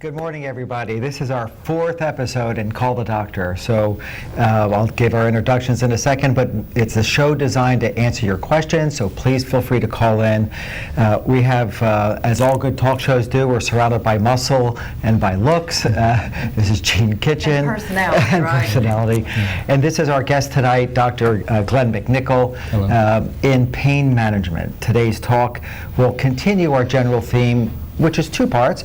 Good morning, everybody. This is our fourth episode in Call the Doctor. So I'll give our introductions in a second, but it's a show designed to answer your questions, so please feel free to call in. We have, as all good talk shows do, we're surrounded by muscle and by looks. This is Gene Kitchen. And personality, and right. personality. And this is our guest tonight, Dr. Glenn McNichol, in pain management. Today's talk will continue our general theme, which is two parts.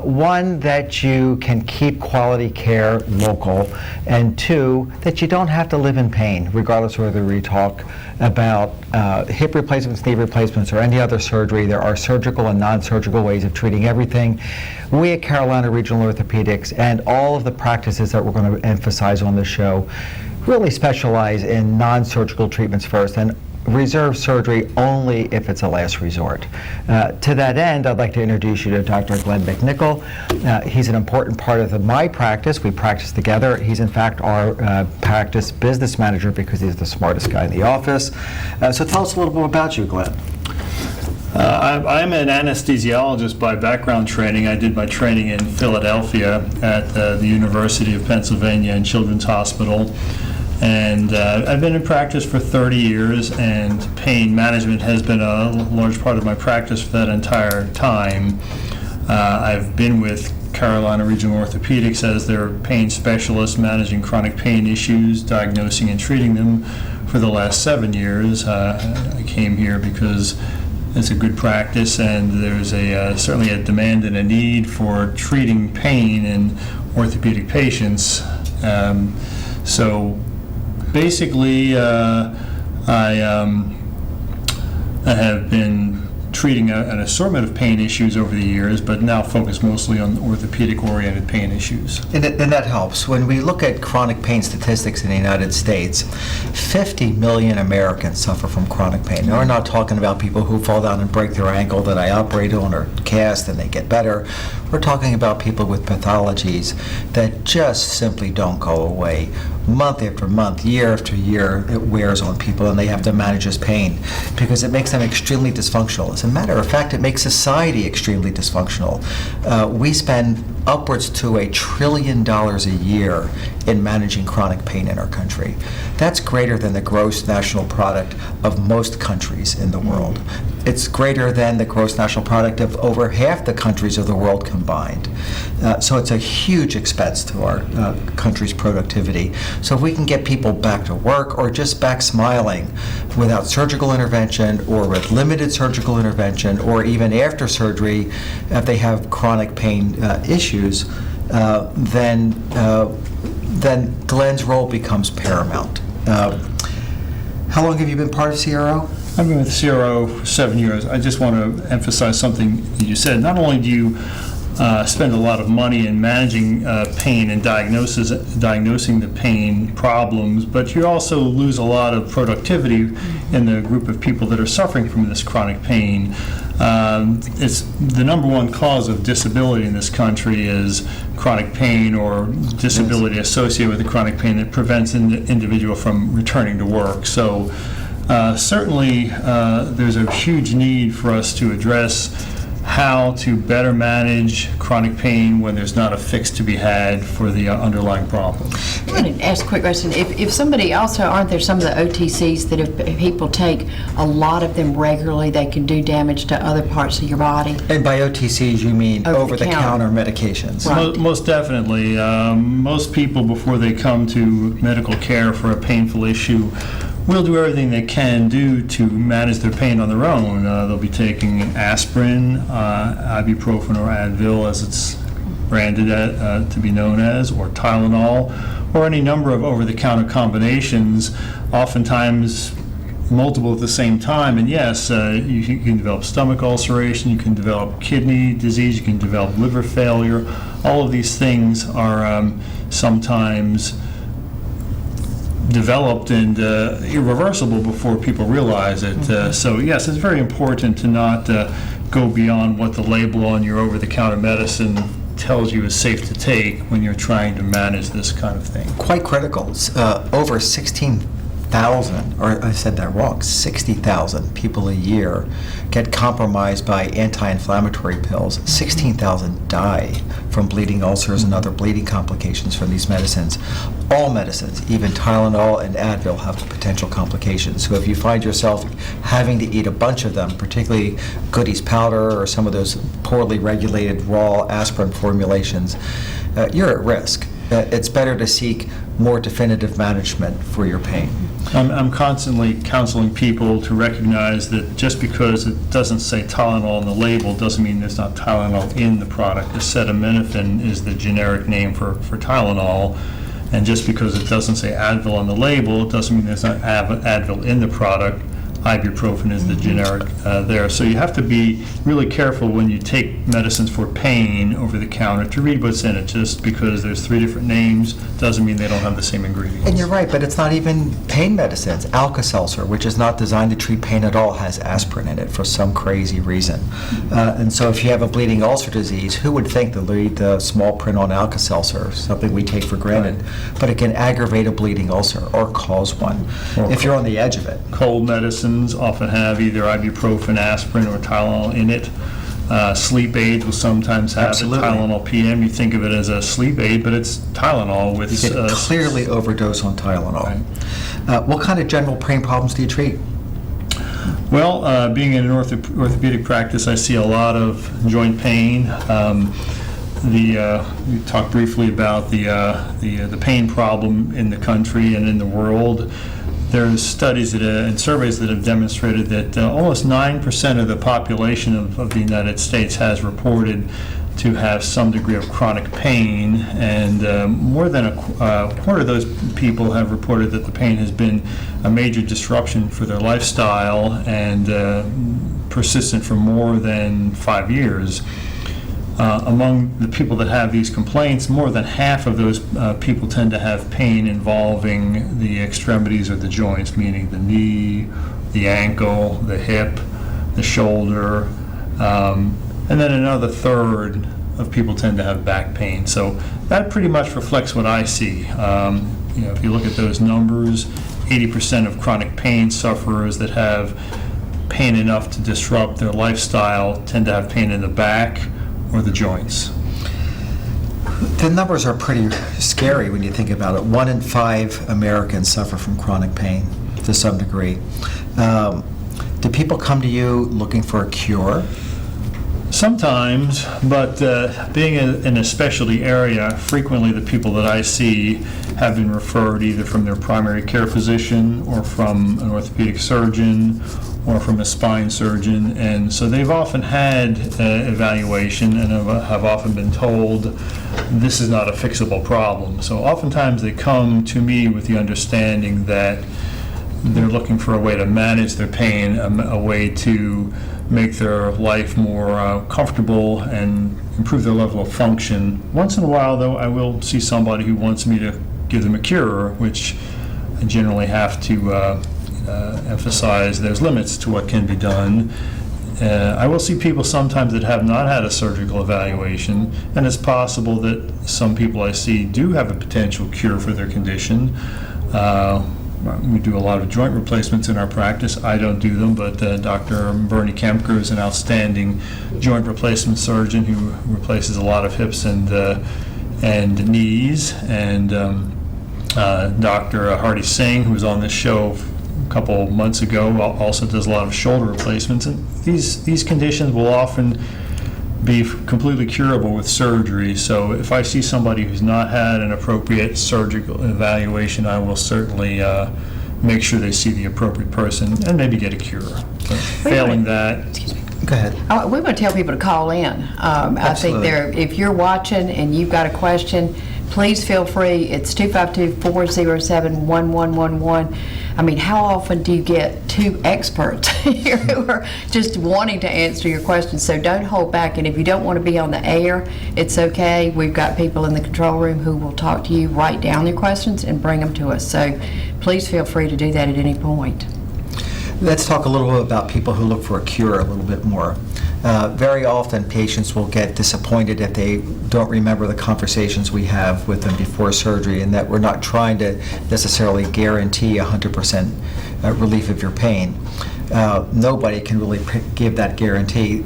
One, that you can keep quality care local, and two, that you don't have to live in pain, regardless of whether we talk about hip replacements, knee replacements, or any other surgery. There are surgical and non-surgical ways of treating everything. We at Carolina Regional Orthopedics and all of the practices that we're going to emphasize on the show really specialize in non-surgical treatments first, and reserve surgery only if it's a last resort. To that end, I'd like to introduce you to Dr. Glenn McNichol. He's an important part of my practice. We practice together. He's in fact our practice business manager because he's the smartest guy in the office. So tell us a little bit about you, Glenn. I'm an anesthesiologist by background training. I did my training in Philadelphia at the University of Pennsylvania and Children's Hospital. And I've been in practice for 30 years, and pain management has been a large part of my practice for that entire time. I've been with Carolina Regional Orthopedics as their pain specialist, managing chronic pain issues, diagnosing and treating them for the last 7 years. I came here because it's a good practice, and there's certainly a demand and a need for treating pain in orthopedic patients. So basically, I have been treating an assortment of pain issues over the years, but now focus mostly on orthopedic-oriented pain issues. And that helps. When we look at chronic pain statistics in the United States, 50 million Americans suffer from chronic pain. Now, we're not talking about people who fall down and break their ankle that I operate on or cast and they get better. We're talking about people with pathologies that just simply don't go away. Month after month, year after year, it wears on people, and they have to manage this pain because it makes them extremely dysfunctional. As a matter of fact, it makes society extremely dysfunctional. We spend upwards to $1 trillion a year in managing chronic pain in our country. That's greater than the gross national product of most countries in the world. It's greater than the gross national product of over half the countries of the world combined. So it's a huge expense to our country's productivity. So if we can get people back to work or just back smiling without surgical intervention or with limited surgical intervention or even after surgery, if they have chronic pain issues, then Glenn's role becomes paramount. How long have you been part of CRO? I've been with CRO 7 years. I just want to emphasize something that you said. Not only do you spend a lot of money in managing pain and diagnosing the pain problems, but you also lose a lot of productivity in the group of people that are suffering from this chronic pain. It's the number one cause of disability in this country is chronic pain or disability associated with the chronic pain that prevents an individual from returning to work. So certainly there's a huge need for us to address how to better manage chronic pain when there's not a fix to be had for the underlying problem. I want to ask a quick question. If somebody also, aren't there some of the OTCs that if people take a lot of them regularly, they can do damage to other parts of your body? And by OTCs, you mean over-the-counter medications? Right. Most definitely. Most people, before they come to medical care for a painful issue, will do everything they can do to manage their pain on their own. They'll be taking aspirin, ibuprofen or Advil as it's branded to be known as, or Tylenol, or any number of over-the-counter combinations, oftentimes multiple at the same time. And yes, you can develop stomach ulceration, you can develop kidney disease, you can develop liver failure. All of these things are sometimes developed and irreversible before people realize it. So yes, it's very important to not go beyond what the label on your over-the-counter medicine tells you is safe to take when you're trying to manage this kind of thing. Quite critical. Over 16,000 60,000, or I said that wrong, 60,000 people a year get compromised by anti-inflammatory pills. 16,000 die from bleeding ulcers and other bleeding complications from these medicines. All medicines, even Tylenol and Advil, have potential complications. So if you find yourself having to eat a bunch of them, particularly Goody's powder or some of those poorly regulated raw aspirin formulations, you're at risk. It's better to seek more definitive management for your pain. I'm constantly counseling people to recognize that just because it doesn't say Tylenol on the label doesn't mean there's not Tylenol in the product. Acetaminophen is the generic name for Tylenol, and just because it doesn't say Advil on the label, it doesn't mean there's not Advil in the product. Ibuprofen is the generic there. So you have to be really careful when you take medicines for pain over the counter to read what's in it. Just because there's 3 different names doesn't mean they don't have the same ingredients. And you're right, but it's not even pain medicines. Alka-Seltzer, which is not designed to treat pain at all, has aspirin in it for some crazy reason. And so if you have a bleeding ulcer disease, who would think to read the small print on Alka-Seltzer, something we take for granted, but it can aggravate a bleeding ulcer or cause one if you're on the edge of it. Cold medicines often have either ibuprofen, aspirin, or Tylenol in it. Sleep aids will sometimes have Absolutely. Tylenol PM. You think of it as a sleep aid, but it's Tylenol with... You could clearly overdose on Tylenol. Right. What kind of general pain problems do you treat? Well, being in an orthopedic practice, I see a lot of joint pain. We talked briefly about the pain problem in the country and in the world. There's studies and surveys that have demonstrated that almost 9% of the population of the United States has reported to have some degree of chronic pain, and more than a quarter of those people have reported that the pain has been a major disruption for their lifestyle and persistent for more than 5 years. Among the people that have these complaints, more than half of those people tend to have pain involving the extremities or the joints, meaning the knee, the ankle, the hip, the shoulder, and then another third of people tend to have back pain. So that pretty much reflects what I see. If you look at those numbers, 80% of chronic pain sufferers that have pain enough to disrupt their lifestyle tend to have pain in the back or the joints. The numbers are pretty scary when you think about it. 1 in 5 Americans suffer from chronic pain to some degree. Do people come to you looking for a cure? Sometimes, but being in a specialty area, frequently the people that I see have been referred either from their primary care physician or from an orthopedic surgeon or from a spine surgeon, and so they've often had evaluation and have often been told this is not a fixable problem. So oftentimes they come to me with the understanding that they're looking for a way to manage their pain, a way to make their life more comfortable and improve their level of function. Once in a while, though, I will see somebody who wants me to give them a cure, which I generally have to emphasize there's limits to what can be done. I will see people sometimes that have not had a surgical evaluation, and it's possible that some people I see do have a potential cure for their condition. We do a lot of joint replacements in our practice. I don't do them, but Dr. Bernie Kempker is an outstanding joint replacement surgeon who replaces a lot of hips and knees. And Dr. Hardy Singh, who was on this show a couple months ago, also does a lot of shoulder replacements. And these conditions will often be completely curable with surgery. So if I see somebody who's not had an appropriate surgical evaluation, I will certainly make sure they see the appropriate person and maybe get a cure. But failing that, Go ahead. We want to tell people to call in. I think if you're watching and you've got a question, please feel free. It's 252-407-1111. I mean, how often do you get 2 experts here who are just wanting to answer your questions? So don't hold back. And if you don't want to be on the air, it's okay. We've got people in the control room who will talk to you, write down your questions, and bring them to us. So please feel free to do that at any point. Let's talk a little bit about people who look for a cure a little bit more. Very often, patients will get disappointed if they don't remember the conversations we have with them before surgery, and that we're not trying to necessarily guarantee 100% relief of your pain. Nobody can really give that guarantee.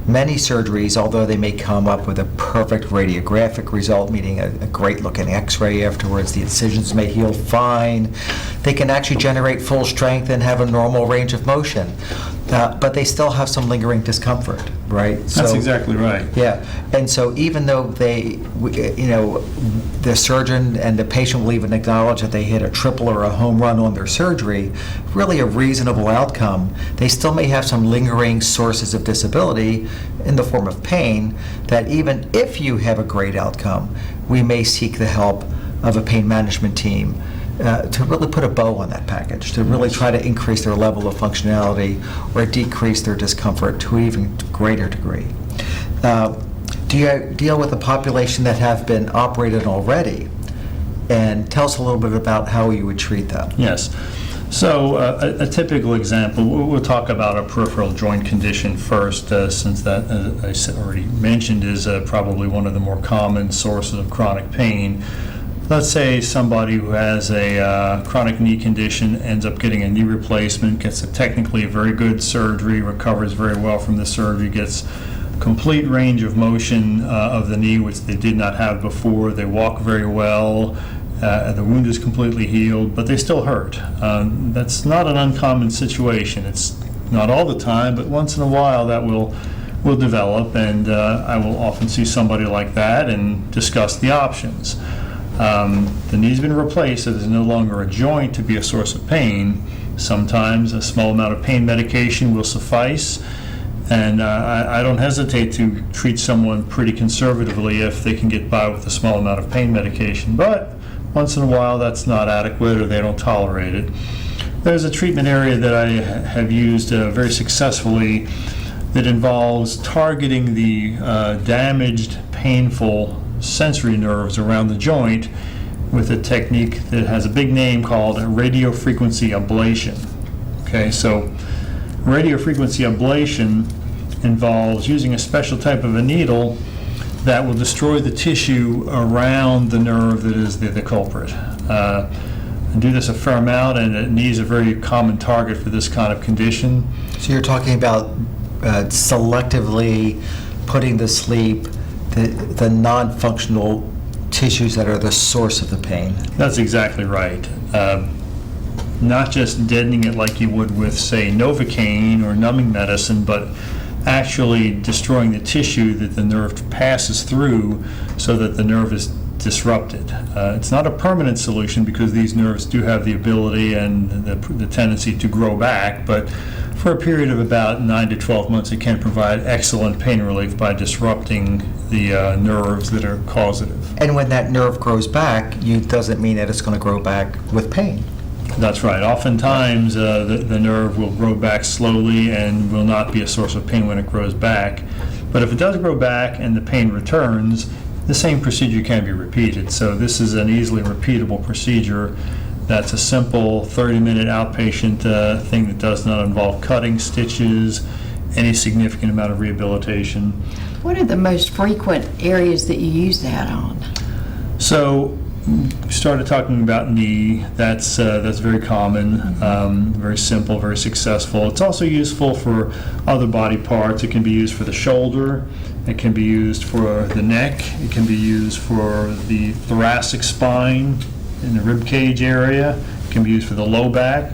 Many surgeries, although they may come up with a perfect radiographic result, meaning a great-looking x-ray afterwards, the incisions may heal fine, they can actually generate full strength and have a normal range of motion. But they still have some lingering discomfort, right? That's exactly right. Yeah, and so even though the surgeon and the patient will even acknowledge that they hit a triple or a home run on their surgery, really a reasonable outcome, they still may have some lingering sources of disability in the form of pain that even if you have a great outcome, we may seek the help of a pain management team to really put a bow on that package, to really try to increase their level of functionality or decrease their discomfort to an even greater degree. Do you deal with a population that have been operated already? And tell us a little bit about how you would treat them. Yes. So a typical example, we'll talk about a peripheral joint condition first, since that, as I already mentioned, is probably one of the more common sources of chronic pain. Let's say somebody who has a chronic knee condition ends up getting a knee replacement, gets technically a very good surgery, recovers very well from the surgery, gets complete range of motion of the knee, which they did not have before. They walk very well. The wound is completely healed, but they still hurt. That's not an uncommon situation. It's not all the time, but once in a while that will develop, and I will often see somebody like that and discuss the options. The knee's been replaced, so there's no longer a joint to be a source of pain. Sometimes a small amount of pain medication will suffice, and I don't hesitate to treat someone pretty conservatively if they can get by with a small amount of pain medication. But once in a while that's not adequate or they don't tolerate it. There's a treatment area that I have used very successfully that involves targeting the damaged, painful sensory nerves around the joint with a technique that has a big name called radiofrequency ablation. Okay, so radiofrequency ablation involves using a special type of a needle that will destroy the tissue around the nerve that is the culprit. I do this a fair amount, and the knee is a very common target for this kind of condition. So you're talking about selectively putting to sleep the non-functional tissues that are the source of the pain. That's exactly right. Not just deadening it like you would with, say, Novocaine or numbing medicine, but actually destroying the tissue that the nerve passes through so that the nerve is disrupted. It's not a permanent solution because these nerves do have the ability and the tendency to grow back, but for a period of about 9 to 12 months it can provide excellent pain relief by disrupting the nerves that are causative. And when that nerve grows back, doesn't mean that it's going to grow back with pain. That's right. Oftentimes the nerve will grow back slowly and will not be a source of pain when it grows back. But if it does grow back and the pain returns, the same procedure can be repeated. So this is an easily repeatable procedure. That's a simple 30-minute outpatient thing that does not involve cutting, stitches, any significant amount of rehabilitation. What are the most frequent areas that you use that on? So we started talking about knee. That's very common, very simple, very successful. It's also useful for other body parts. It can be used for the shoulder. It can be used for the neck. It can be used for the thoracic spine in the rib cage area. It can be used for the low back.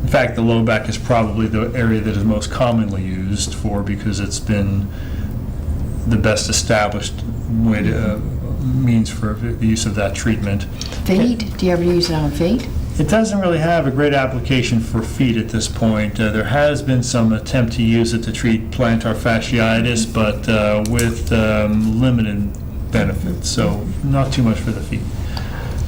In fact, the low back is probably the area that is most commonly used for because it's been the best established way to means for the use of that treatment. Feet? Do you ever use it on feet? It doesn't really have a great application for feet at this point. There has been some attempt to use it to treat plantar fasciitis, but with limited benefits, so not too much for the feet.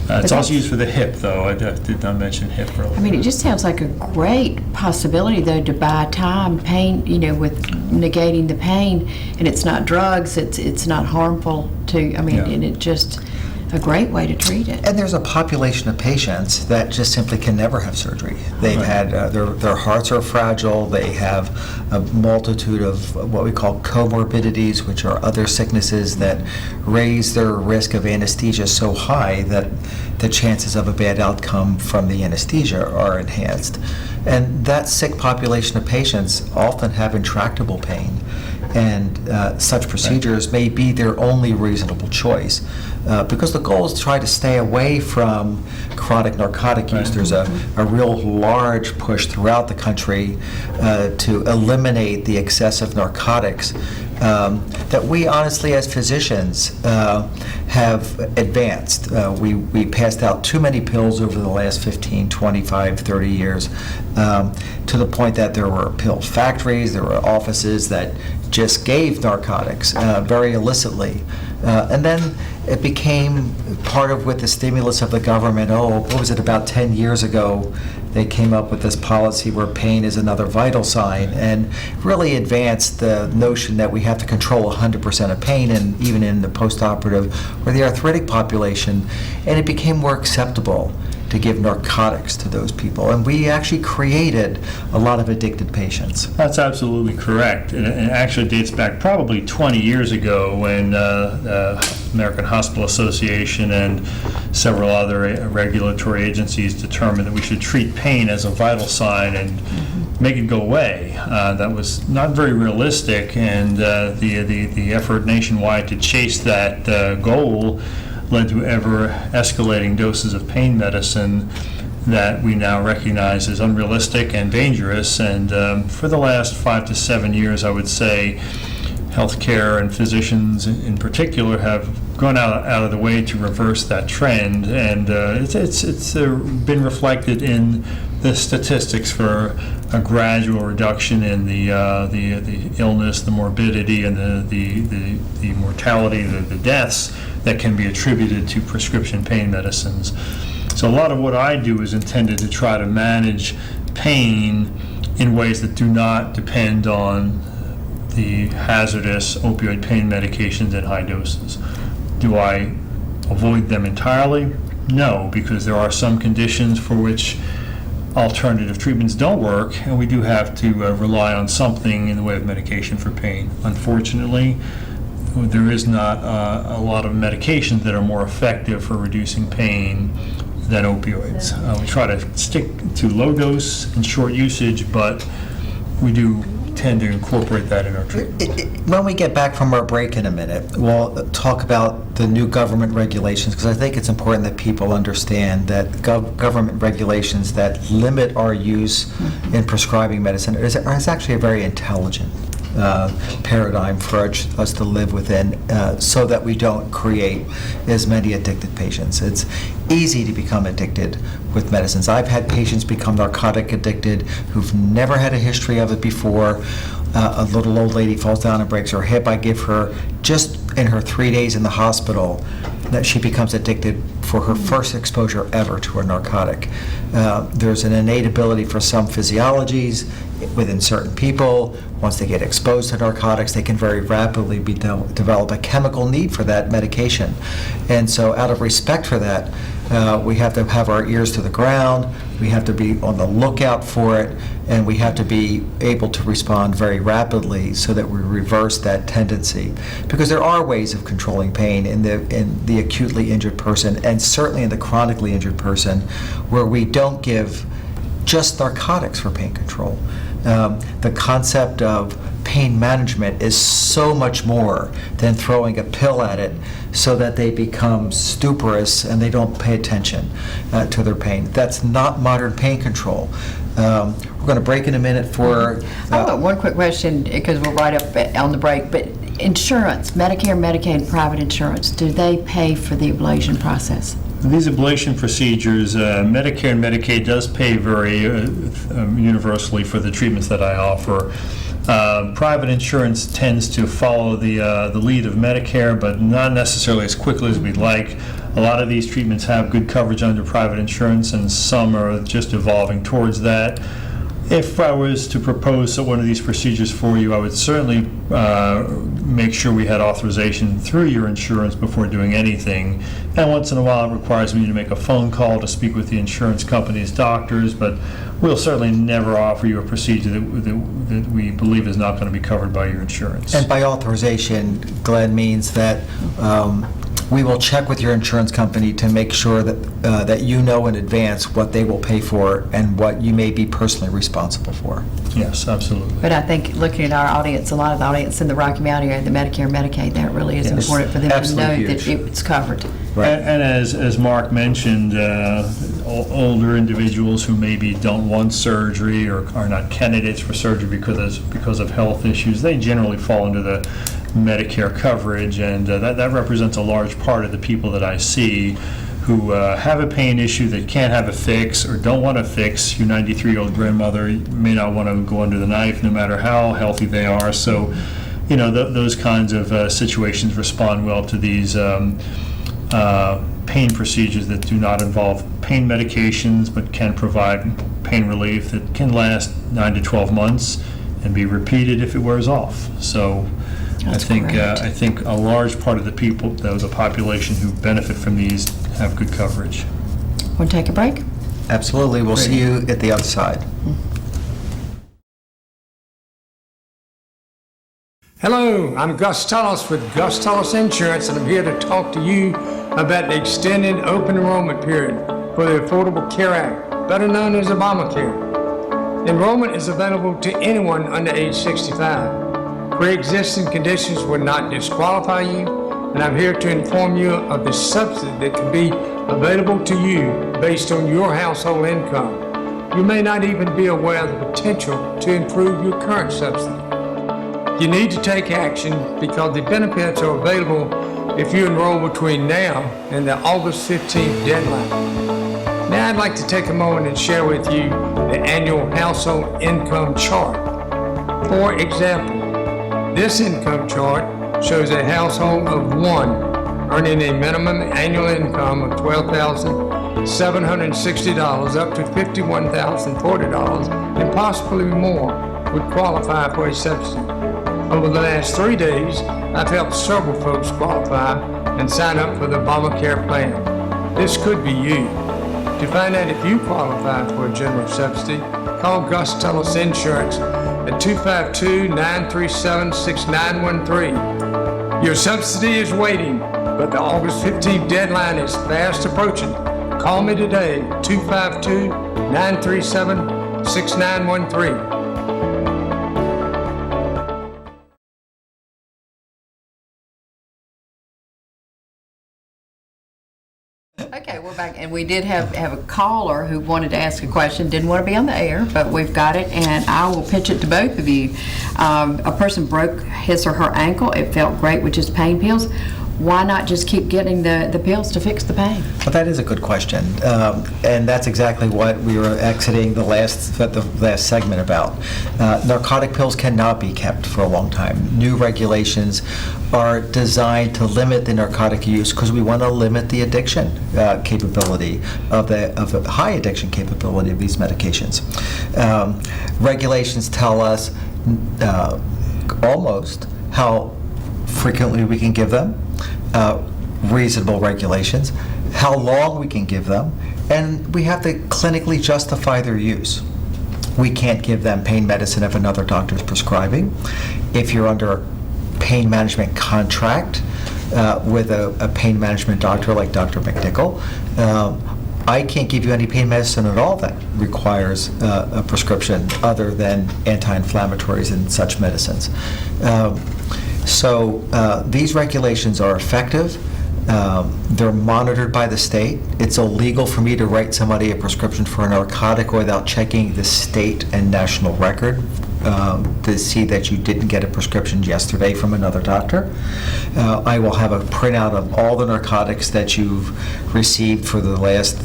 It's also used for the hip, though. I did not mention hip earlier. I mean, it just sounds like a great possibility, though, to buy time, pain, with negating the pain, and it's not drugs, it's not harmful to, and it just, a great way to treat it. And there's a population of patients that just simply can never have surgery. They've had, their hearts are fragile, they have a multitude of what we call comorbidities, which are other sicknesses that raise their risk of anesthesia so high that the chances of a bad outcome from the anesthesia are enhanced. And that sick population of patients often have intractable pain, and such procedures may be their only reasonable choice. Because the goal is to try to stay away from chronic narcotic use. There's a real large push throughout the country to eliminate the excessive narcotics that we honestly as physicians have advanced. We passed out too many pills over the last 15, 25, 30 years to the point that there were pill factories, there were offices that just gave narcotics very illicitly. And then it became part of with the stimulus of the government. What was it, about 10 years ago, they came up with this policy where pain is another vital sign, and really advanced the notion that we have to control 100% of pain, and even in the postoperative or the arthritic population, and it became more acceptable to give narcotics to those people. And we actually created a lot of addicted patients. That's absolutely correct. And it actually dates back probably 20 years ago when American Hospital Association and several other regulatory agencies determined that we should treat pain as a vital sign and make it go away. That was not very realistic, and the effort nationwide to chase that goal led to ever escalating doses of pain medicine that we now recognize as unrealistic and dangerous. And for the last 5 to 7 years, I would say, healthcare and physicians in particular have gone out of the way to reverse that trend, and it's been reflected in the statistics for a gradual reduction in the illness, the morbidity, and the mortality, the deaths that can be attributed to prescription pain medicines. So a lot of what I do is intended to try to manage pain in ways that do not depend on the hazardous opioid pain medications at high doses. Do I avoid them entirely? No, because there are some conditions for which alternative treatments don't work, and we do have to rely on something in the way of medication for pain. Unfortunately, there is not a lot of medications that are more effective for reducing pain than opioids. We try to stick to low dose and short usage, but we do tend to incorporate that in our treatment. When we get back from our break in a minute, we'll talk about the new government regulations, because I think it's important that people understand that government regulations that limit our use in prescribing medicine is actually a very intelligent paradigm for us to live within, so that we don't create as many addicted patients. It's easy to become addicted with medicines. I've had patients become narcotic addicted who've never had a history of it before. A little old lady falls down and breaks her hip. I give her, just in her 3 days in the hospital, that she becomes addicted for her first exposure ever to a narcotic. There's an innate ability for some physiologies within certain people. Once they get exposed to narcotics, they can very rapidly develop a chemical need for that medication. And so out of respect for that, we have to have our ears to the ground, we have to be on the lookout for it, and we have to be able to respond very rapidly so that we reverse that tendency. Because there are ways of controlling pain in the acutely injured person, and certainly in the chronically injured person, where we don't give just narcotics for pain control. The concept of pain management is so much more than throwing a pill at it so that they become stuporous and they don't pay attention to their pain. That's not modern pain control. We're going to break in a minute for... I've got one quick question, because we're right up on the break, but insurance, Medicare, Medicaid, private insurance, do they pay for the ablation process? These ablation procedures, Medicare and Medicaid does pay very universally for the treatments that I offer. Private insurance tends to follow the lead of Medicare, but not necessarily as quickly as we'd like. A lot of these treatments have good coverage under private insurance, and some are just evolving towards that. If I was to propose one of these procedures for you, I would certainly make sure we had authorization through your insurance before doing anything. And once in a while, it requires me to make a phone call to speak with the insurance company's doctors, but we'll certainly never offer you a procedure that we believe is not going to be covered by your insurance. And by authorization, Glenn, means that we will check with your insurance company to make sure that you know in advance what they will pay for and what you may be personally responsible for. Yes, absolutely. But I think looking at our audience, a lot of the audience in the Rocky Mountain area, the Medicare, Medicaid, that really is Yes. important for them Absolutely to know that huge. it's covered. Right. And as Mark mentioned, older individuals who maybe don't want surgery or are not candidates for surgery because of health issues, they generally fall under the Medicare coverage, and that represents a large part of the people that I see who have a pain issue that can't have a fix or don't want to fix. Your 93-year-old grandmother may not want to go under the knife no matter how healthy they are. So, those kinds of situations respond well to these pain procedures that do not involve pain medications but can provide pain relief that can last 9 to 12 months and be repeated if it wears off. So That's I think correct. a large part of the people, the population who benefit from these have good coverage. Want to take a break? Absolutely. We'll see you at the other side. Hello, I'm Gus Tullis with Gus Tullis Insurance, and I'm here to talk to you about the extended open enrollment period for the Affordable Care Act, better known as Obamacare. Enrollment is available to anyone under age 65. Pre-existing conditions will not disqualify you, and I'm here to inform you of the subsidy that can be available to you based on your household income. You may not even be aware of the potential to improve your current subsidy. You need to take action because the benefits are available if you enroll between now and the August 15th deadline. Now I'd like to take a moment and share with you the annual household income chart. For example, this income chart shows a household of one earning a minimum annual income of $12,760 up to $51,040 and possibly more would qualify for a subsidy. Over the last 3 days, I've helped several folks qualify and sign up for the Obamacare plan. This could be you. To find out if you qualify for a general subsidy, call Gus Tullis Insurance at 252-937-6913. Your subsidy is waiting, but the August 15th deadline is fast approaching. Call me today, 252-937-6913. Okay, we're back, and we did have a caller who wanted to ask a question, didn't want to be on the air, but we've got it, and I will pitch it to both of you. A person broke his or her ankle. It felt great with just pain pills. Why not just keep getting the pills to fix the pain? Well, that is a good question, and that's exactly what we were exiting the last segment about. Narcotic pills cannot be kept for a long time. New regulations are designed to limit the narcotic use because we want to limit the addiction capability of the high addiction capability of these medications. Regulations tell us almost how frequently we can give them. Reasonable regulations, how long we can give them, and we have to clinically justify their use. We can't give them pain medicine if another doctor is prescribing. If you're under a pain management contract with a pain management doctor like Dr. McNichol, I can't give you any pain medicine at all that requires a prescription other than anti-inflammatories and such medicines. So these regulations are effective. They're monitored by the state. It's illegal for me to write somebody a prescription for a narcotic without checking the state and national record to see that you didn't get a prescription yesterday from another doctor. I will have a printout of all the narcotics that you've received for the last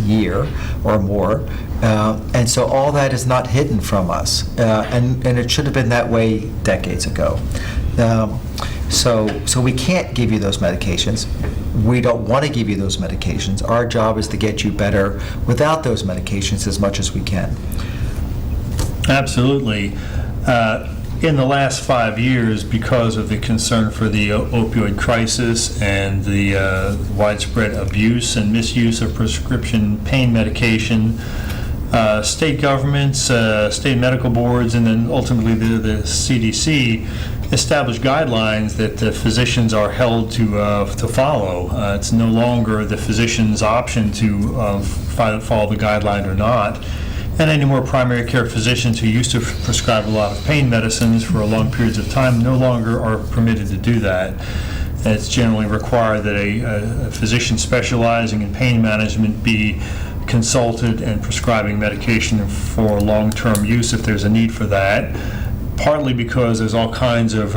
year or more. And so all that is not hidden from us. And it should have been that way decades ago. So we can't give you those medications. We don't want to give you those medications. Our job is to get you better without those medications as much as we can. Absolutely. In the last 5 years, because of the concern for the opioid crisis and the widespread abuse and misuse of prescription pain medication, state governments, state medical boards, and then ultimately the CDC established guidelines that physicians are held to follow. It's no longer the physician's option to follow the guideline or not. And any more primary care physicians who used to prescribe a lot of pain medicines for long periods of time no longer are permitted to do that. It's generally required that a physician specializing in pain management be consulted and prescribing medication for long-term use if there's a need for that, partly because there's all kinds of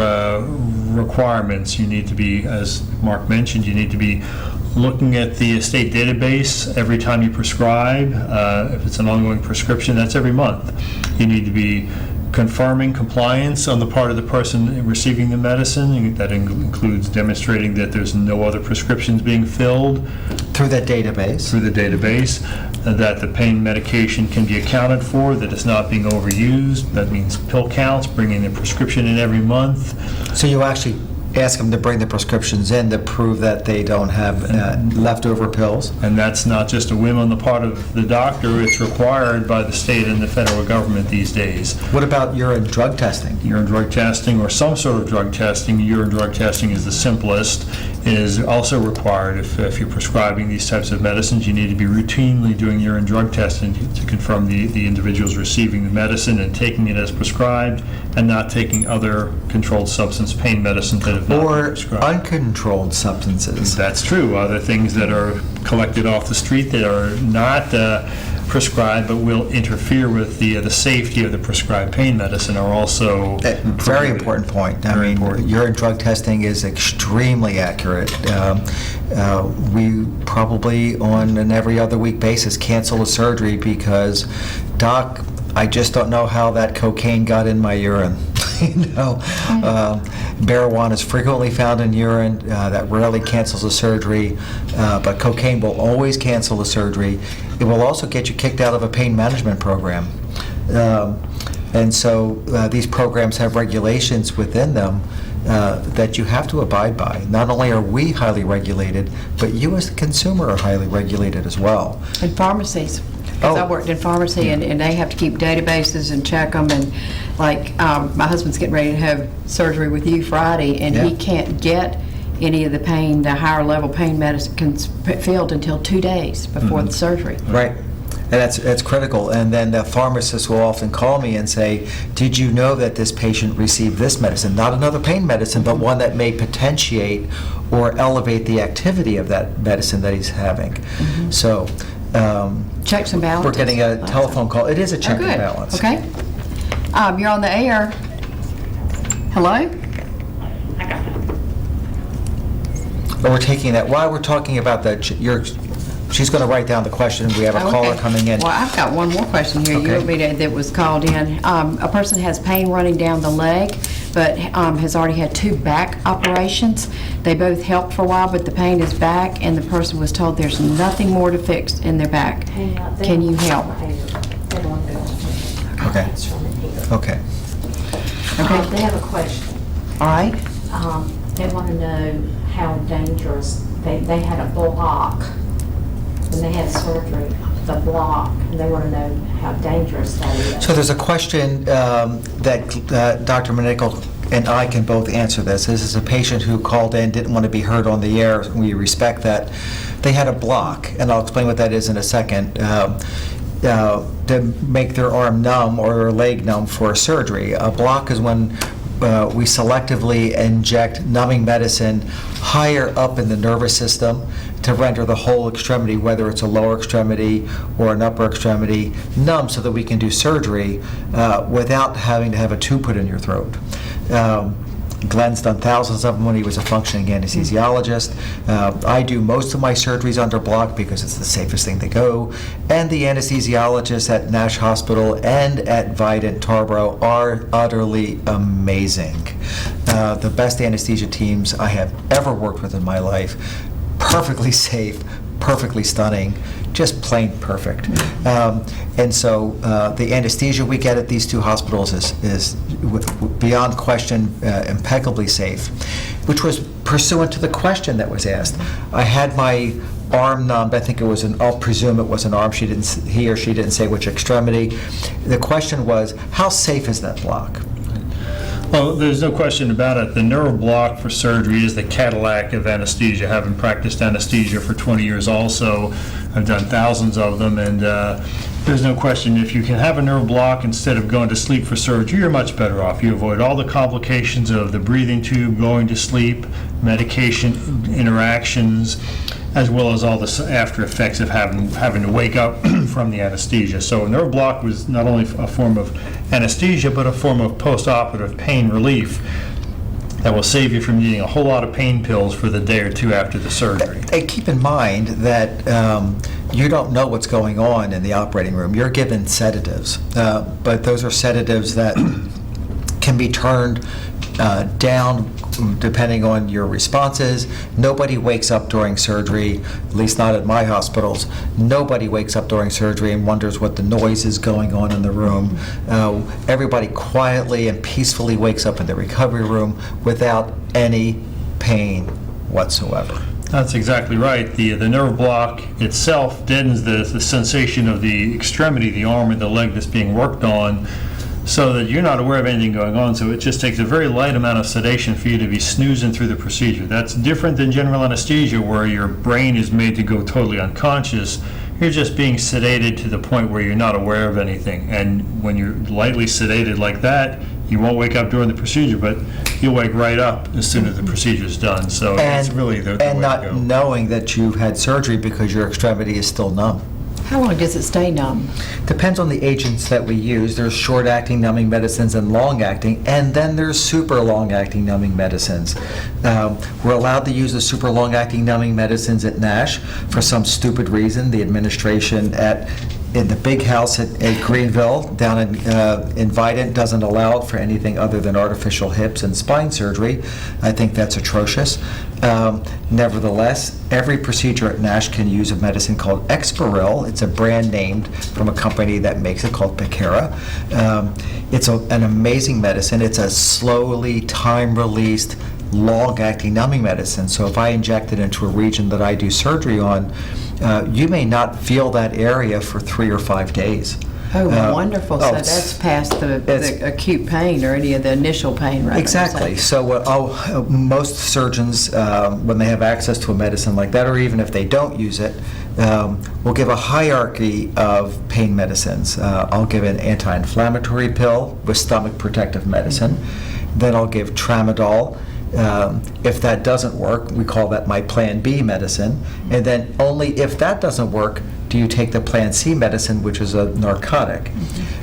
requirements. You need to be, as Mark mentioned, you need to be looking at the state database every time you prescribe. If it's an ongoing prescription, that's every month. You need to be confirming compliance on the part of the person receiving the medicine. That includes demonstrating that there's no other prescriptions being filled. Through that database? Through the database. That the pain medication can be accounted for, that it's not being overused. That means pill counts, bringing the prescription in every month. So you actually ask them to bring the prescriptions in to prove that they don't have leftover pills? And that's not just a whim on the part of the doctor, it's required by the state and the federal government these days. What about urine drug testing? Urine drug testing or some sort of drug testing. Urine drug testing is the simplest. It is also required if you're prescribing these types of medicines. You need to be routinely doing urine drug testing to confirm the individual's receiving the medicine and taking it as prescribed and not taking other controlled substance pain medicines that have not been prescribed. Or uncontrolled substances. That's true. Other things that are collected off the street that are not prescribed but will interfere with the safety of the prescribed pain medicine are also Very important point. Very important. Urine drug testing is extremely accurate. We probably on an every other week basis cancel a surgery because, Doc, I just don't know how that cocaine got in my urine. Marijuana is frequently found in urine. That rarely cancels a surgery, but cocaine will always cancel a surgery. It will also get you kicked out of a pain management program. And so these programs have regulations within them that you have to abide by. Not only are we highly regulated, but you as the consumer are highly regulated as well. And pharmacies. Because I worked in pharmacy, and they have to keep databases and check them. And like my husband's getting ready to have surgery with you Friday, and he can't get any of the higher level pain medicine filled until 2 days before the surgery. Right. And that's critical. And then the pharmacist will often call me and say, did you know that this patient received this medicine? Not another pain medicine, but one that may potentiate or elevate the activity of that medicine that he's having. So checks and balances. we're getting a telephone call. It is a check and balance. Okay. You're on the air. Hello? But we're taking that, while we're talking about that, she's going to write down the question. We have a caller coming in. Well, I've got one more question here. You wrote me that was called in. A person has pain running down the leg, but has already had 2 back operations. They both helped for a while, but the pain is back, and the person was told there's nothing more to fix in their back. Can you help? Okay. Okay. Okay. They have a question. All right. They want to know how dangerous, they had a block when they had surgery, the block, and they want to know how dangerous that is. So there's a question that Dr. Manickle and I can both answer this. This is a patient who called in, didn't want to be heard on the air. We respect that. They had a block, and I'll explain what that is in a second, to make their arm numb or their leg numb for surgery. A block is when we selectively inject numbing medicine higher up in the nervous system to render the whole extremity, whether it's a lower extremity or an upper extremity, numb so that we can do surgery without having to have a tube put in your throat. Glenn's done thousands of them when he was a functioning anesthesiologist. I do most of my surgeries under block because it's the safest thing to go. And the anesthesiologists at Nash Hospital and at Vidant Tarboro are utterly amazing. The best anesthesia teams I have ever worked with in my life. Perfectly safe, perfectly stunning, just plain perfect. And so the anesthesia we get at these two hospitals is beyond question impeccably safe, which was pursuant to the question that was asked. I had my arm numbed. I think it was I'll presume it was an arm. He or she didn't say which extremity. The question was, how safe is that block? Well, there's no question about it. The nerve block for surgery is the Cadillac of anesthesia. Having practiced anesthesia for 20 years also, I've done thousands of them, and there's no question if you can have a nerve block instead of going to sleep for surgery, you're much better off. You avoid all the complications of the breathing tube, going to sleep, medication interactions, as well as all the after effects of having to wake up from the anesthesia. So a nerve block was not only a form of anesthesia, but a form of post-operative pain relief that will save you from needing a whole lot of pain pills for the day or two after the surgery. And keep in mind that you don't know what's going on in the operating room. You're given sedatives, but those are sedatives that can be turned down depending on your responses. Nobody wakes up during surgery, at least not at my hospitals. Nobody wakes up during surgery and wonders what the noise is going on in the room. Everybody quietly and peacefully wakes up in the recovery room without any pain whatsoever. That's exactly right. The nerve block itself deadens the sensation of the extremity, the arm or the leg that's being worked on, so that you're not aware of anything going on. So it just takes a very light amount of sedation for you to be snoozing through the procedure. That's different than general anesthesia, where your brain is made to go totally unconscious. You're just being sedated to the point where you're not aware of anything. And when you're lightly sedated like that, you won't wake up during the procedure, but you'll wake right up as soon as the procedure's done. So it's really the way and to not go. knowing that you've had surgery because your extremity is still numb. How long does it stay numb? Depends on the agents that we use. There's short-acting numbing medicines and long-acting, and then there's super long-acting numbing medicines. We're allowed to use the super long-acting numbing medicines at Nash. For some stupid reason, the administration in the big house at Greenville down in Vidant doesn't allow it for anything other than artificial hips and spine surgery. I think that's atrocious. Nevertheless, every procedure at Nash can use a medicine called Exparil. It's a brand named from a company that makes it called Picara. It's an amazing medicine. It's a slowly time-released, long-acting numbing medicine. So if I inject it into a region that I do surgery on, you may not feel that area for 3 or 5 days. Oh, wonderful. So that's past the acute pain or any of the initial pain, right? Exactly. So most surgeons, when they have access to a medicine like that, or even if they don't use it, will give a hierarchy of pain medicines. I'll give an anti-inflammatory pill with stomach protective medicine. Then I'll give tramadol. If that doesn't work, we call that my Plan B medicine. And then only if that doesn't work do you take the Plan C medicine, which is a narcotic.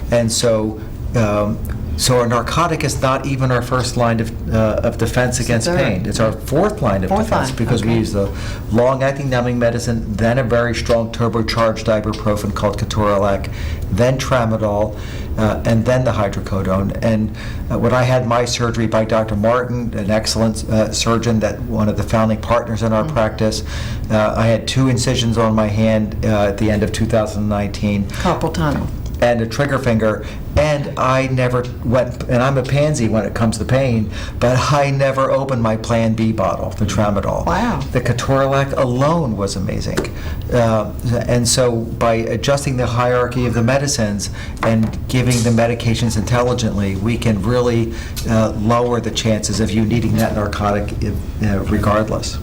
And so a narcotic is not even our first line of defense against pain. It's our fourth line of defense because we use the long-acting numbing medicine, then a very strong turbocharged ibuprofen called ketorolac, then tramadol, and then the hydrocodone. And when I had my surgery by Dr. Martin, an excellent surgeon, that one of the founding partners in our practice, I had 2 incisions on my hand at the end of 2019. Carpal tunnel. And a trigger finger, and I never went, and I'm a pansy when it comes to pain, but I never opened my Plan B bottle, the tramadol. Wow. The ketorolac alone was amazing. And so by adjusting the hierarchy of the medicines and giving the medications intelligently, we can really lower the chances of you needing that narcotic regardless.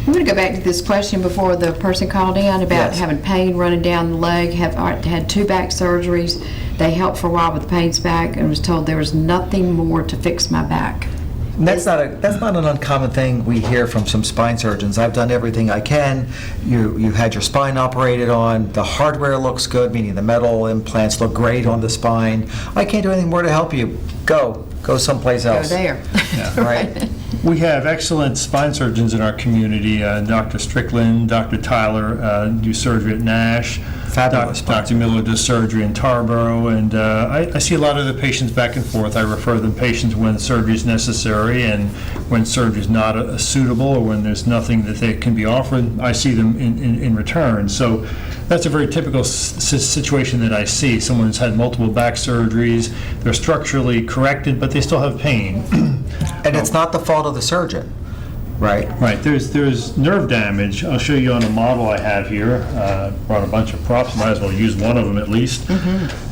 I'm going to go back to this question before the person called in about Yes. having pain running down the leg, had 2 back surgeries. They helped for a while with the pains back and was told there was nothing more to fix my back. And that's not an uncommon thing we hear from some spine surgeons. I've done everything I can. You had your spine operated on. The hardware looks good, meaning the metal implants look great on the spine. I can't do anything more to help you. Go someplace else. Go there. Right. We have excellent spine surgeons in our community. Dr. Strickland, Dr. Tyler do surgery at Nash. Fabulous. Dr. Miller does surgery in Tarboro, and I see a lot of the patients back and forth. I refer them patients when surgery is necessary, and when surgery is not suitable, or when there's nothing that they can be offered, I see them in return. So that's a very typical situation that I see. Someone's had multiple back surgeries, they're structurally corrected, but they still have pain. And it's not the fault of the surgeon, right? Right, there's nerve damage. I'll show you on a model I have here. Brought a bunch of props, might as well use one of them at least.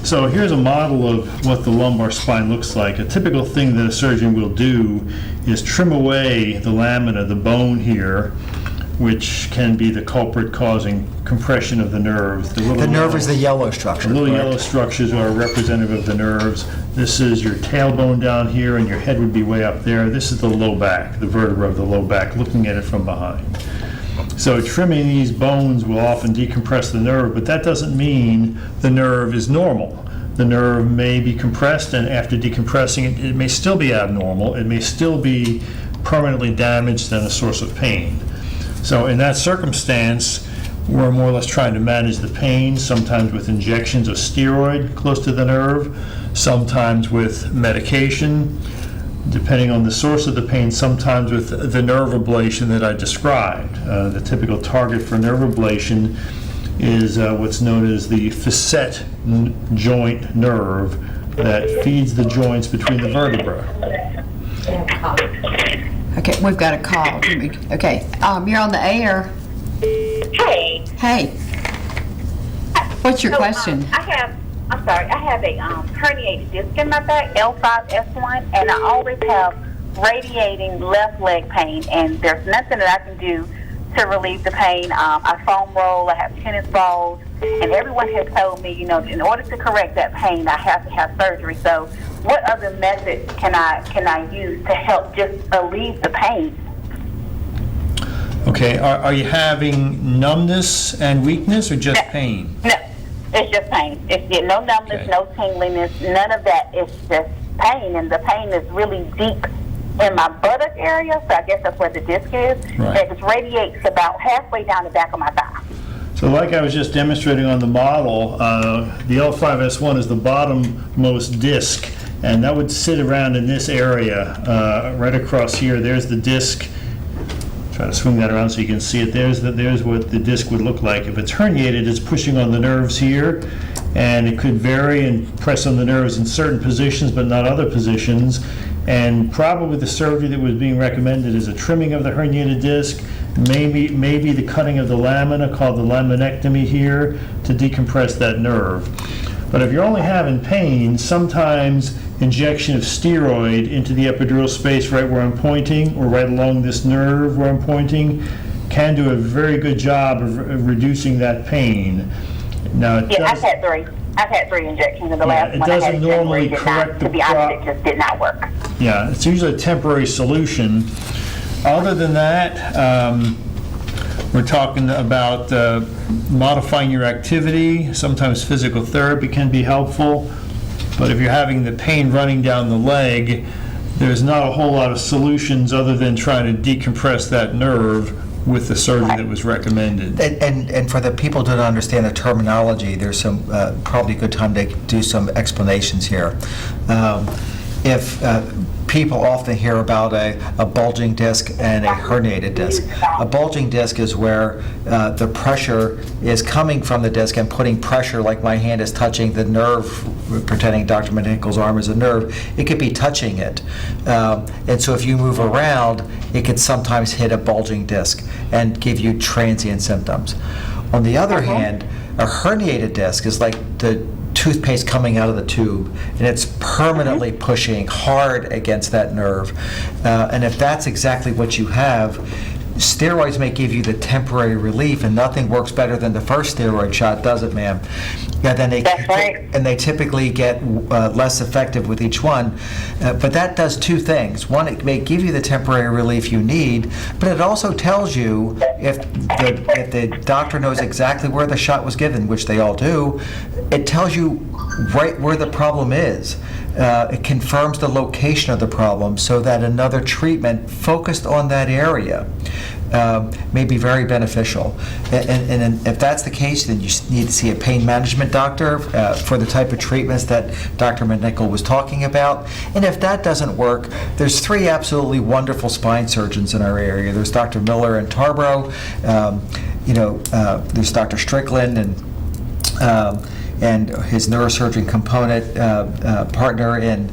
So here's a model of what the lumbar spine looks like. A typical thing that a surgeon will do is trim away the lamina, the bone here, which can be the culprit causing compression of the nerves. The nerve is the yellow structure. The little correct? yellow structures are representative of the nerves. This is your tailbone down here, and your head would be way up there. This is the low back, the vertebra of the low back, looking at it from behind. So trimming these bones will often decompress the nerve, but that doesn't mean the nerve is normal. The nerve may be compressed, and after decompressing it, it may still be abnormal. It may still be permanently damaged and a source of pain. So in that circumstance, we're more or less trying to manage the pain, sometimes with injections of steroid close to the nerve, sometimes with medication, depending on the source of the pain, sometimes with the nerve ablation that I described. The typical target for nerve ablation is what's known as the facet joint nerve that feeds the joints between the vertebrae. Okay, we've got a call. Okay, you're on the air. Hey. Hey. What's your So, question? I have a herniated disc in my back, L5S1, and I always have radiating left leg pain, and there's nothing that I can do to relieve the pain. I foam roll, I have tennis balls, and everyone has told me, in order to correct that pain, I have to have surgery. So what other methods can I use to help just alleviate the pain? Okay, are you having numbness and weakness, or just No. pain? No, it's just pain. It's no numbness, Okay. no tingliness, none of that. It's just pain, and the pain is really deep in my buttock area, so I guess that's where the disc is. Right. And it radiates about halfway down the back of my thigh. So like I was just demonstrating on the model, the L5S1 is the bottommost disc, and that would sit around in this area, right across here. There's the disc. Try to swing that around so you can see it. There's what the disc would look like. If it's herniated, it's pushing on the nerves here, and it could vary and press on the nerves in certain positions, but not other positions. And probably the surgery that was being recommended is a trimming of the herniated disc, maybe the cutting of the lamina, called the laminectomy here, to decompress that nerve. But if you're only having pain, sometimes injection of steroid into the epidural space right where I'm pointing, or right along this nerve where I'm pointing, can do a very good job of reducing that pain. Now, Yeah, I've had three injections, and the last it one I had doesn't in January normally did correct not, the to be honest, it just did not work. Yeah, it's usually a temporary solution. Other than that, we're talking about modifying your activity. Sometimes physical therapy can be helpful, but if you're having the pain running down the leg, there's not a whole lot of solutions other than trying to decompress that nerve with the surgery that was recommended. And for the people who don't understand the terminology, there's some probably a good time to do some explanations here. If people often hear about a bulging disc and a herniated disc. A bulging disc is where the pressure is coming from the disc and putting pressure, like my hand is touching the nerve, pretending Dr. McNichol's arm is a nerve, it could be touching it. And so if you move around, it could sometimes hit a bulging disc and give you transient symptoms. On the other hand, a herniated disc is like the toothpaste coming out of the tube, and it's permanently pushing hard against that nerve. And if that's exactly what you have, steroids may give you the temporary relief, and nothing works better than the first steroid shot, does it, ma'am? Yeah, then That's right. and they typically get less effective with each one. But that does two things. One, it may give you the temporary relief you need, but it also tells you if the doctor knows exactly where the shot was given, which they all do, it tells you right where the problem is. it confirms the location of the problem so that another treatment focused on that area may be very beneficial. And if that's the case, then you need to see a pain management doctor for the type of treatments that Dr. McNichol was talking about. And if that doesn't work, there's 3 absolutely wonderful spine surgeons in our area. There's Dr. Miller in Tarboro, there's Dr. Strickland and his neurosurgeon component partner in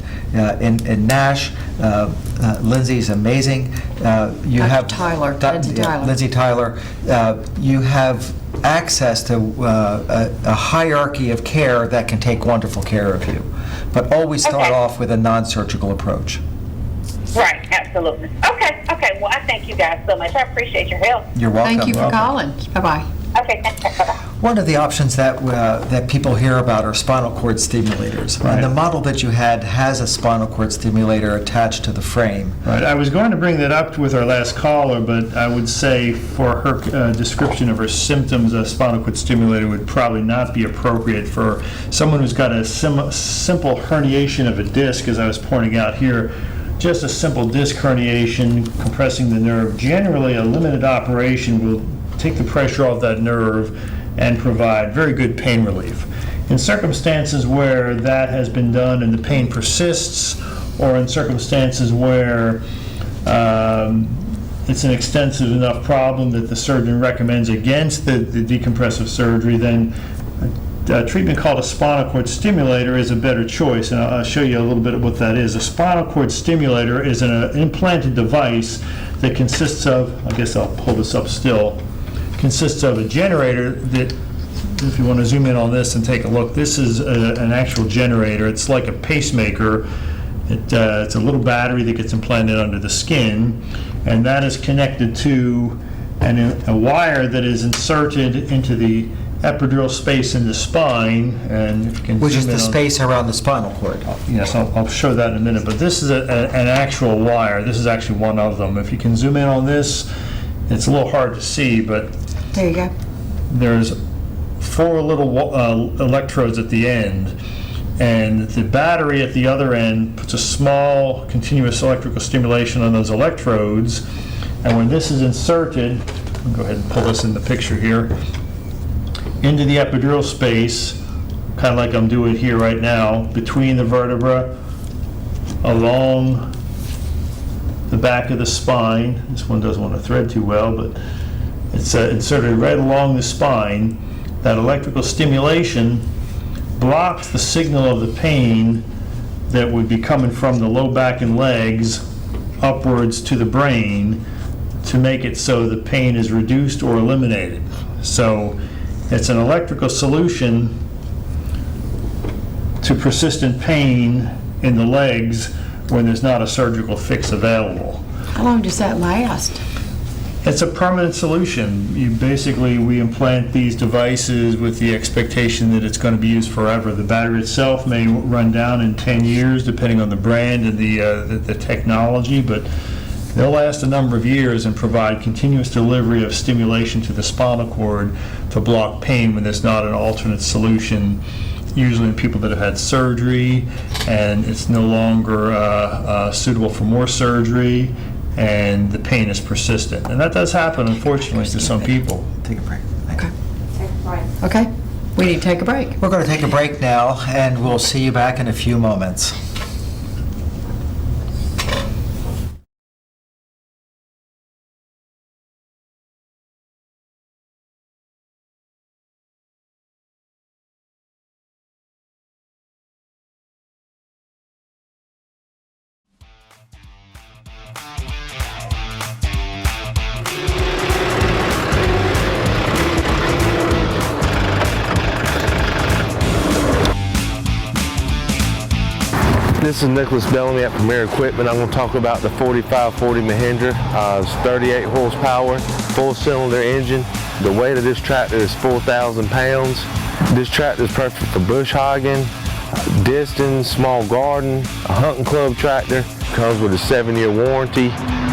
Nash. Lindsay's amazing. You have Tyler, Lindsay Tyler. Lindsay Tyler. You have access to a hierarchy of care that can take wonderful care of you, but always start Okay. off with a non-surgical approach. Right, absolutely. Okay. Well, I thank you guys so much. I appreciate your help. You're welcome. Thank you for calling. Bye-bye. Okay, thanks. Bye-bye. One of the options that people hear about are spinal cord stimulators. Right. And the model that you had has a spinal cord stimulator attached to the frame. Right, I was going to bring that up with our last caller, but I would say for her description of her symptoms, a spinal cord stimulator would probably not be appropriate for someone who's got a simple herniation of a disc, as I was pointing out here. Just a simple disc herniation, compressing the nerve. Generally, a limited operation will take the pressure off that nerve and provide very good pain relief. In circumstances where that has been done and the pain persists, or in circumstances where it's an extensive enough problem that the surgeon recommends against the decompressive surgery, then a treatment called a spinal cord stimulator is a better choice, and I'll show you a little bit of what that is. A spinal cord stimulator is an implanted device that consists of, I guess I'll pull this up still, consists of a generator that, if you want to zoom in on this and take a look, this is an actual generator. It's like a pacemaker. It's a little battery that gets implanted under the skin, and that is connected to a wire that is inserted into the epidural space in the spine, and if you can Which is zoom in the on- space around the spinal cord. Yes, I'll show that in a minute, but this is an actual wire. This is actually one of them. If you can zoom in on this, it's a little hard to see, but There you go. there's 4 little electrodes at the end, and the battery at the other end puts a small continuous electrical stimulation on those electrodes, and when this is inserted, I'll go ahead and pull this in the picture here, into the epidural space, kind of like I'm doing here right now, between the vertebra, along the back of the spine. This one doesn't want to thread too well, but it's inserted right along the spine. That electrical stimulation blocks the signal of the pain that would be coming from the low back and legs upwards to the brain to make it so the pain is reduced or eliminated. So it's an electrical solution to persistent pain in the legs when there's not a surgical fix available. How long does that last? It's a permanent solution. We implant these devices with the expectation that it's going to be used forever. The battery itself may run down in 10 years, depending on the brand and the technology, but they'll last a number of years and provide continuous delivery of stimulation to the spinal cord to block pain when there's not an alternate solution, usually in people that have had surgery and it's no longer suitable for more surgery, and the pain is persistent. And that does happen, unfortunately, to some people. Take a break. Okay. Take a break. Okay. We need to take a break. We're going to take a break now, and we'll see you back in a few moments. This is Nicholas Bellamy at Premier Equipment. I'm going to talk about the 4540 Mahindra. It's 38 horsepower, four-cylinder engine. The weight of this tractor is 4,000 pounds. This tractor is perfect for bush hogging, distance, small garden, a hunting club tractor. Comes with a 7-year warranty,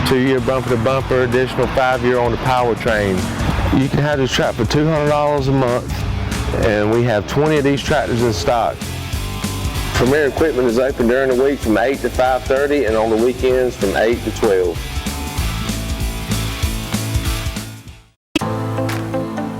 2-year bumper-to-bumper, additional 5-year on the powertrain. You can have this tractor for $200 a month, and we have 20 of these tractors in stock. Premier Equipment is open during the week from 8 to 5:30 and on the weekends from 8 to 12.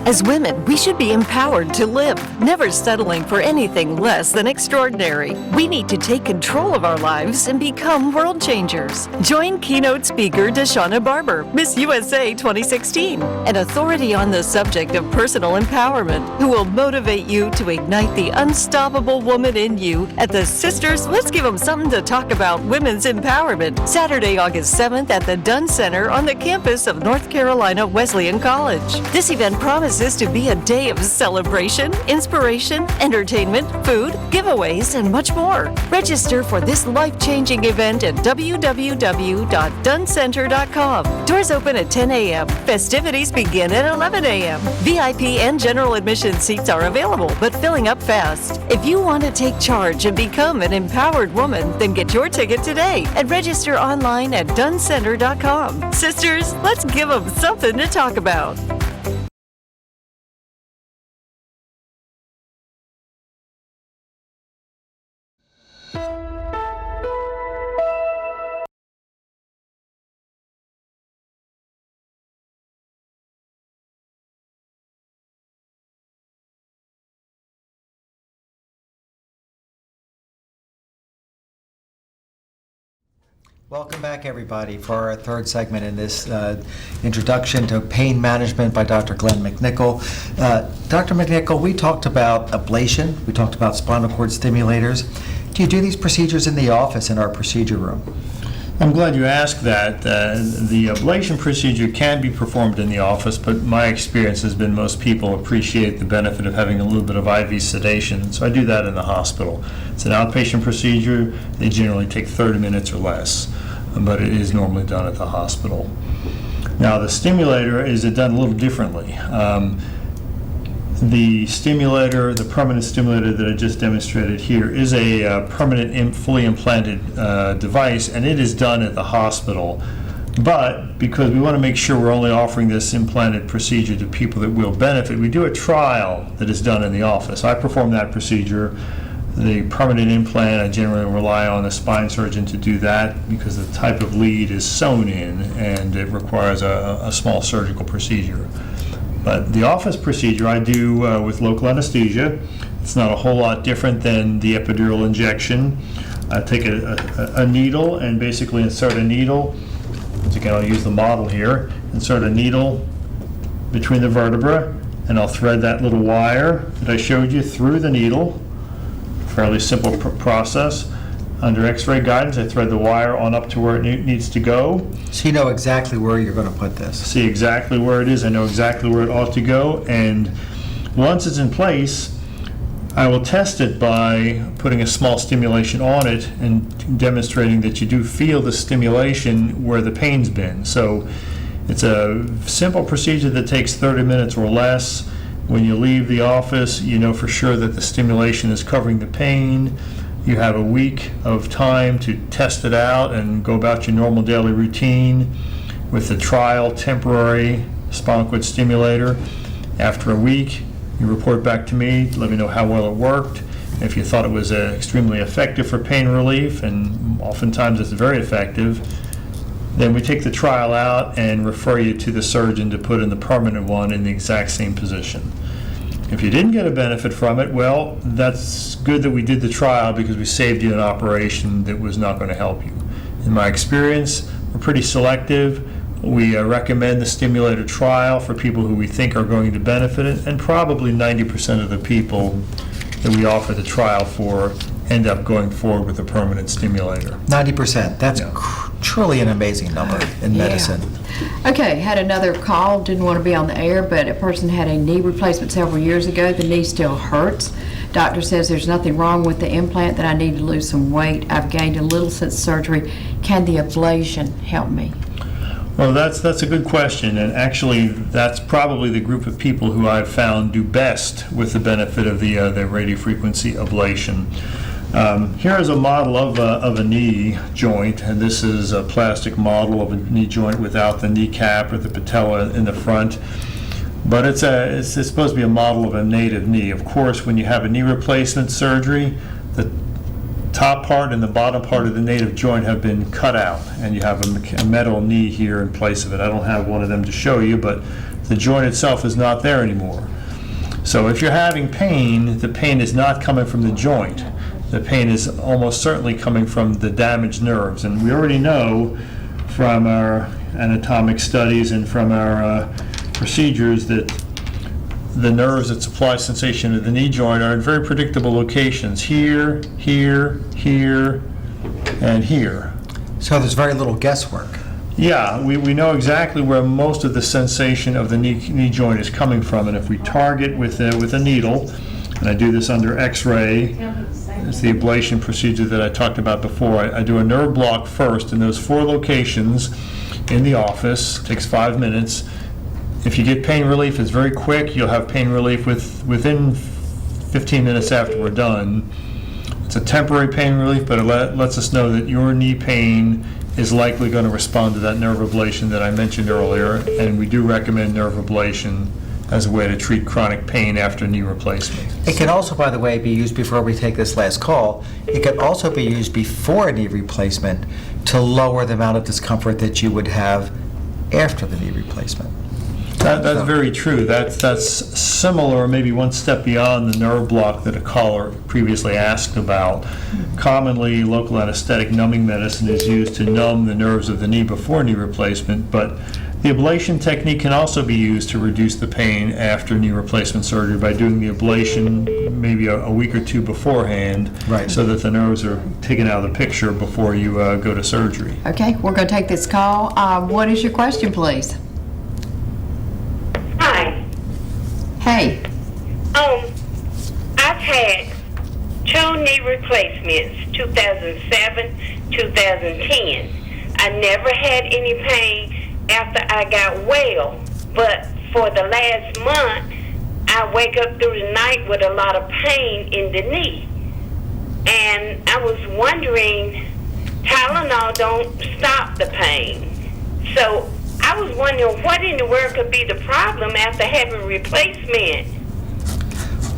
As women, we should be empowered to live, never settling for anything less than extraordinary. We need to take control of our lives and become world changers. Join keynote speaker Deshauna Barber, Miss USA 2016, an authority on the subject of personal empowerment, who will motivate you to ignite the unstoppable woman in you at the Sisters Let's Give Them Something to Talk About Women's Empowerment, Saturday, August 7th at the Dunn Center on the campus of North Carolina Wesleyan College. This event promises to be a day of celebration, inspiration, entertainment, food, giveaways, and much more. Register for this life-changing event at www.dunncenter.com. Doors open at 10 a.m. Festivities begin at 11 a.m. VIP and general admission seats are available, but filling up fast. If you want to take charge and become an empowered woman, then get your ticket today and register online at dunncenter.com. Sisters, let's give them something to talk about. Welcome back, everybody, for our third segment in this introduction to pain management by Dr. Glenn McNichol. Dr. McNichol, we talked about ablation. We talked about spinal cord stimulators. Do you do these procedures in the office, in our procedure room? I'm glad you asked that. The ablation procedure can be performed in the office, but my experience has been most people appreciate the benefit of having a little bit of IV sedation, so I do that in the hospital. It's an outpatient procedure. They generally take 30 minutes or less, but it is normally done at the hospital. Now, the stimulator is done a little differently. The stimulator, the permanent stimulator that I just demonstrated here, is a permanent, fully implanted device, and it is done at the hospital. But because we want to make sure we're only offering this implanted procedure to people that will benefit, we do a trial that is done in the office. I perform that procedure. The permanent implant, I generally rely on a spine surgeon to do that because the type of lead is sewn in and it requires a small surgical procedure. But the office procedure I do with local anesthesia. It's not a whole lot different than the epidural injection. I take a needle and basically insert a needle. Once again, I'll use the model here. Insert a needle between the vertebra, and I'll thread that little wire that I showed you through the needle. Fairly simple process. Under X-ray guidance, I thread the wire on up to where it needs to go. So you know exactly where you're going to put this. See exactly where it is. I know exactly where it ought to go. And once it's in place, I will test it by putting a small stimulation on it and demonstrating that you do feel the stimulation where the pain's been. So it's a simple procedure that takes 30 minutes or less. When you leave the office, you know for sure that the stimulation is covering the pain. You have a week of time to test it out and go about your normal daily routine with the trial temporary spinal cord stimulator. After a week, you report back to me, let me know how well it worked. If you thought it was extremely effective for pain relief, and oftentimes it's very effective, then we take the trial out and refer you to the surgeon to put in the permanent one in the exact same position. If you didn't get a benefit from it, well, that's good that we did the trial because we saved you an operation that was not going to help you. In my experience, we're pretty selective. We recommend the stimulator trial for people who we think are going to benefit it, and probably 90% of the people that we offer the trial for end up going forward with a permanent stimulator. 90%. That's truly an amazing number in medicine. Okay, had another call, didn't want to be on the air, but a person had a knee replacement several years ago. The knee still hurts. Doctor says there's nothing wrong with the implant, that I need to lose some weight. I've gained a little since surgery. Can the ablation help me? Well, that's a good question, and actually that's probably the group of people who I've found do best with the benefit of the radiofrequency ablation. Here is a model of a knee joint, and this is a plastic model of a knee joint without the kneecap or the patella in the front. But it's supposed to be a model of a native knee. Of course, when you have a knee replacement surgery, the top part and the bottom part of the native joint have been cut out, and you have a metal knee here in place of it. I don't have one of them to show you, but the joint itself is not there anymore. So if you're having pain, the pain is not coming from the joint. The pain is almost certainly coming from the damaged nerves. And we already know from our anatomic studies and from our procedures that the nerves that supply sensation to the knee joint are in very predictable locations: here, here, here, and here. So there's very little guesswork. Yeah, we know exactly where most of the sensation of the knee joint is coming from, and if we target with a needle, and I do this under X-ray, it's the ablation procedure that I talked about before. I do a nerve block first in those 4 locations in the office. It takes 5 minutes. If you get pain relief, it's very quick. You'll have pain relief within 15 minutes after we're done. It's a temporary pain relief, but it lets us know that your knee pain is likely going to respond to that nerve ablation that I mentioned earlier, and we do recommend nerve ablation as a way to treat chronic pain after knee replacement. It can also, by the way, be used before we take this last call. It can also be used before a knee replacement to lower the amount of discomfort that you would have after the knee replacement. That's very true. That's similar, maybe one step beyond the nerve block that a caller previously asked about. Commonly, local anesthetic numbing medicine is used to numb the nerves of the knee before knee replacement, but the ablation technique can also be used to reduce the pain after knee replacement surgery by doing the ablation maybe a week or 2 beforehand, Right. so that the nerves are taken out of the picture before you go to surgery. Okay, we're going to take this call. What is your question, please? Hi. Hey. I've had 2 knee replacements, 2007, 2010. I never had any pain after I got well, but for the last month, I wake up through the night with a lot of pain in the knee. And I was wondering, Tylenol don't stop the pain. So I was wondering what in the world could be the problem after having replacement.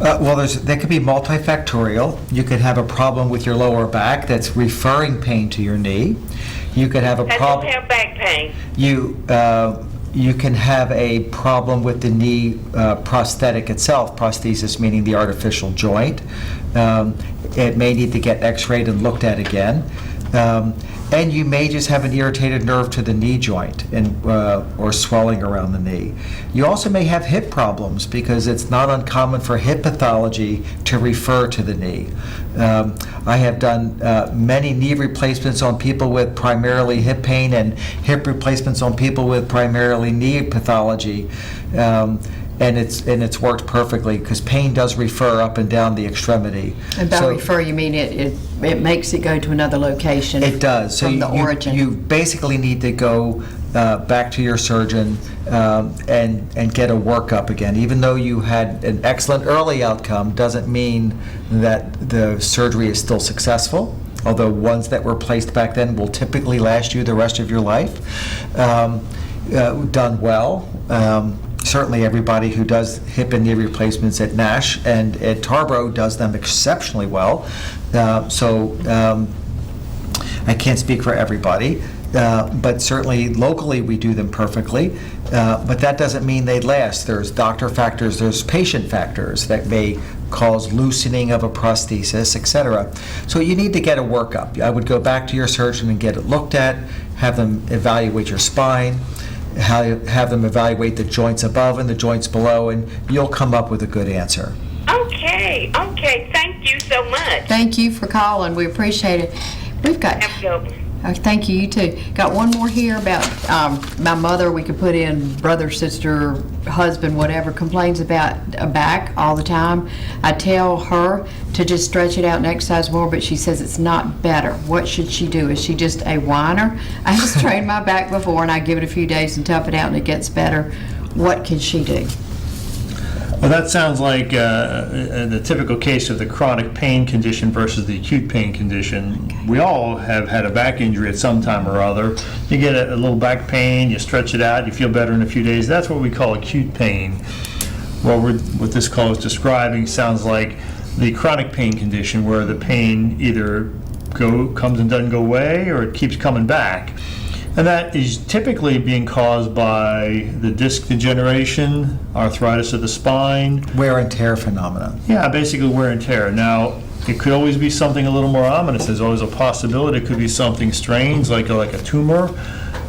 Well, that could be multifactorial. You could have a problem with your lower back that's referring pain to your knee. You could have a I problem. don't have back pain. You can have a problem with the knee prosthetic itself, prosthesis meaning the artificial joint. It may need to get x-rayed and looked at again. And you may just have an irritated nerve to the knee joint or swelling around the knee. You also may have hip problems because it's not uncommon for hip pathology to refer to the knee. I have done many knee replacements on people with primarily hip pain and hip replacements on people with primarily knee pathology. And it's worked perfectly because pain does refer up and down the extremity. And by So- refer, you mean it makes it go to another location? It does. So From the origin. You basically need to go back to your surgeon and get a workup again. Even though you had an excellent early outcome, doesn't mean that the surgery is still successful. Although ones that were placed back then will typically last you the rest of your life. Done well. Certainly everybody who does hip and knee replacements at Nash and at Tarboro does them exceptionally well. I can't speak for everybody, but certainly locally we do them perfectly. But that doesn't mean they last. There's doctor factors, there's patient factors that may cause loosening of a prosthesis, etc. So you need to get a workup. I would go back to your surgeon and get it looked at, have them evaluate your spine, have them evaluate the joints above and the joints below, and you'll come up with a good answer. Okay, thank you so much. Thank you for calling. We appreciate it. We've got. Have a good one. Thank you. You too. Got one more here about my mother. We could put in brother, sister, husband, whatever, complains about a back all the time. I tell her to just stretch it out and exercise more, but she says it's not better. What should she do? Is she just a whiner? I have strained my back before, and I give it a few days and tough it out, and it gets better. What can she do? Well, that sounds like the typical case of the chronic pain condition versus the acute pain condition. Okay. We all have had a back injury at some time or other. You get a little back pain, you stretch it out, you feel better in a few days. That's what we call acute pain. Well, what this call is describing sounds like the chronic pain condition, where the pain either comes and doesn't go away, or it keeps coming back. And that is typically being caused by the disc degeneration, arthritis of the spine. Wear and tear phenomena. Yeah, basically wear and tear. Now, it could always be something a little more ominous. There's always a possibility it could be something strange, like a tumor.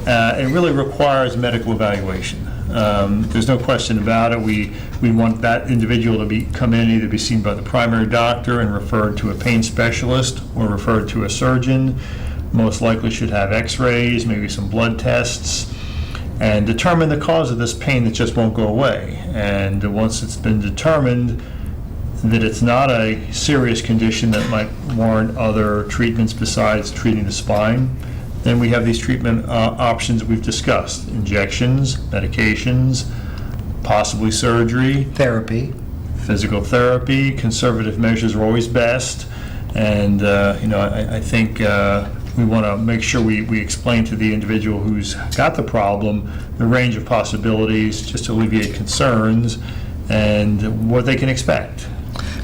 It really requires medical evaluation. There's no question about it. We want that individual to come in, either be seen by the primary doctor and referred to a pain specialist or referred to a surgeon. Most likely should have x-rays, maybe some blood tests, and determine the cause of this pain that just won't go away. And once it's been determined that it's not a serious condition that might warrant other treatments besides treating the spine, then we have these treatment options we've discussed: injections, medications, possibly surgery, Therapy. physical therapy. Conservative measures are always best, and I think we want to make sure we explain to the individual who's got the problem the range of possibilities, just to alleviate concerns and what they can expect.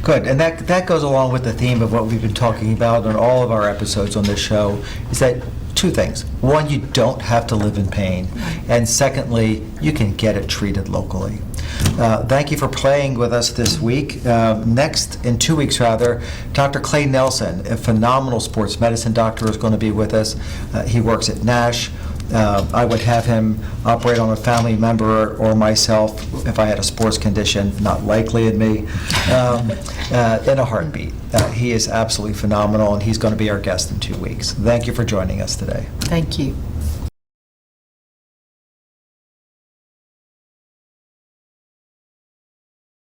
Good, and that goes along with the theme of what we've been talking about on all of our episodes on this show, is that two things. One, you don't have to live in pain, and secondly, you can get it treated locally. Thank you for playing with us this week. In 2 weeks, Dr. Clay Nelson, a phenomenal sports medicine doctor, is going to be with us. He works at Nash. I would have him operate on a family member or myself if I had a sports condition, not likely in me, in a heartbeat. He is absolutely phenomenal, and he's going to be our guest in 2 weeks. Thank you for joining us today. Thank you.